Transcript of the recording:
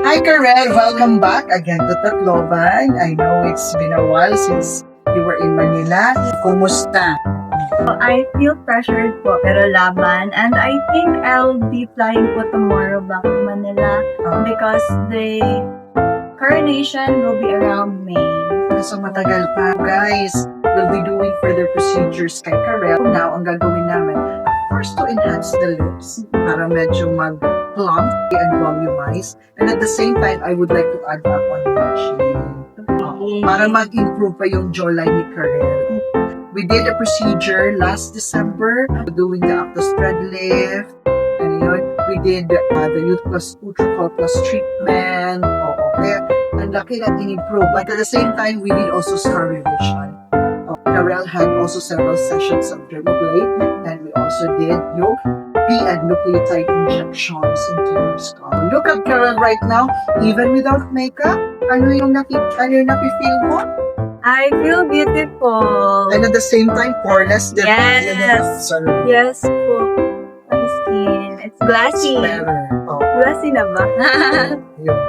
Hi Karel, welcome back again to Tacloban. I know it's been a while since you were in Manila. Kumusta? I feel pressured po, pero laban. And I think I'll be flying po tomorrow back to Manila because the coronation will be around May. So matagal pa. Guys, we'll be doing further procedures kay Karel. Now, ang gagawin namin, first to enhance the lips para medyo mag-plump and volumize. And at the same time, I would like to add up on the chin. Para mag-improve pa yung jawline ni Karel. We did a procedure last December, doing the Octostred lift, and yun, we did the Youth Plus Ultra Plus treatment. Kaya ang laki na in-improve. But at the same time, we did also scar revision. Karel had also several sessions of dermablade, and we also did P and nucleotide injections into your skull. Look at Karel right now, even without makeup. Ano yung napi-feel mo? I feel beautiful. And at the same time, poreless. Yes. Yes po. My skin. It's glassy. Better. Glassy na ba? Yun.